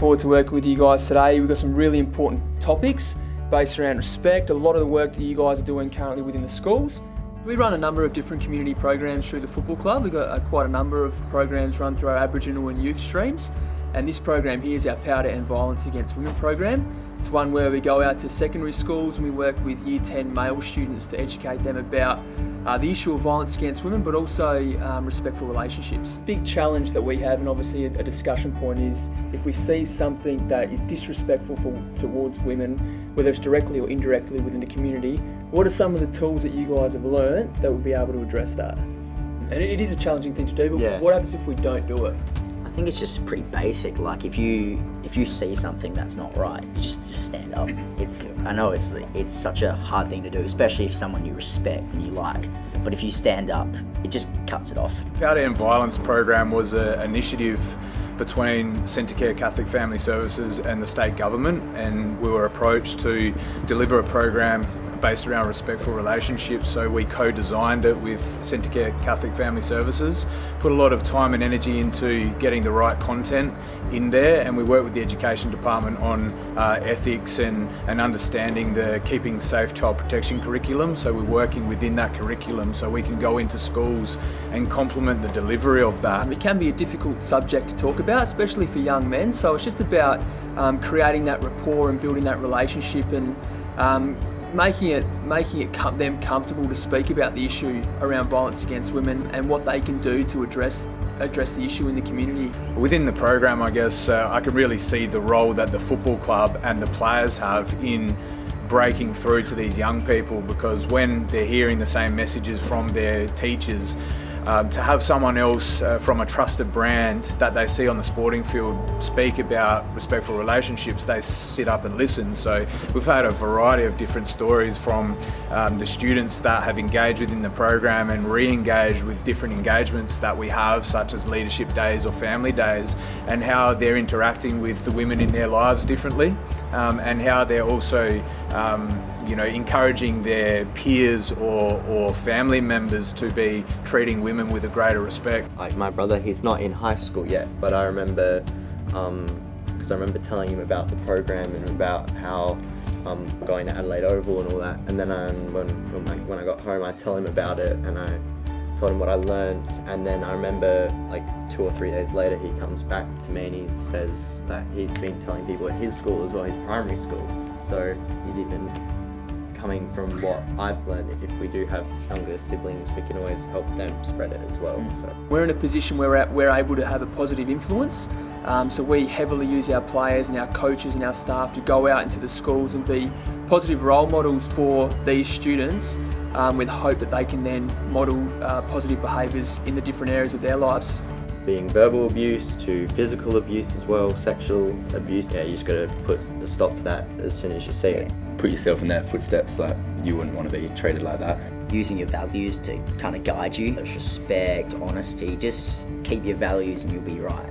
forward to working with you guys today. We've got some really important topics based around respect, a lot of the work that you guys are doing currently within the schools. We run a number of different community programs through the football club. We've got quite a number of programs run through our Aboriginal and youth streams. And this program here is our Power to End Violence Against Women program. It's one where we go out to secondary schools and we work with Year 10 male students to educate them about the issue of violence against women, but also respectful relationships. Big challenge that we have, and obviously a discussion point, is if we see something that is disrespectful towards women, whether it's directly or indirectly within the community, what are some of the tools that you guys have learned that will be able to address that? And it is a challenging thing to do, but what happens if we don't do it? I think it's just pretty basic. Like if you see something that's not right, you just stand up. I know it's such a hard thing to do, especially if someone you respect and you like. But if you stand up, it just cuts it off. Power to End Violence program was an initiative between Centacare Catholic Family Services and the state government, and we were approached to deliver a program based around respectful relationships. So we co-designed it with Centacare Catholic Family Services, put a lot of time and energy into getting the right content in there, and we worked with the education department on ethics and understanding the Keeping Safe Child Protection curriculum. So we're working within that curriculum so we can go into schools and complement the delivery of that. It can be a difficult subject to talk about, especially for young men, so it's just about creating that rapport and building that relationship and making it them comfortable to speak about the issue around violence against women and what they can do to address the issue in the community. Within the program, I guess I can really see the role that the football club and the players have in breaking through to these young people, because when they're hearing the same messages from their teachers, to have someone else from a trusted brand that they see on the sporting field speak about respectful relationships, they sit up and listen. So we've had a variety of different stories from the students that have engaged within the program and re-engaged with different engagements that we have, such as leadership days or family days, and how they're interacting with the women in their lives differently, and how they're also encouraging their peers or family members to be treating women with a greater respect. Like my brother, he's not in high school yet, but I remember, because I remember telling him about the program and about how going to Adelaide Oval and all that. And then when I got home, I tell him about it and I told him what I learned. And then I remember like 2 or 3 days later, he comes back to me and he says that he's been telling people at his school as well, his primary school. So he's even coming from what I've learned. If we do have younger siblings, we can always help them spread it as well. So we're in a position where we're able to have a positive influence. So we heavily use our players and our coaches and our staff to go out into the schools and be positive role models for these students, with hope that they can then model positive behaviours in the different areas of their lives. Being verbal abuse to physical abuse as well, sexual abuse, you just got to put a stop to that as soon as you see it. Put yourself in their footsteps, like you wouldn't want to be treated like that. Using your values to kind of guide you. There's respect, honesty, just keep your values and you'll be right.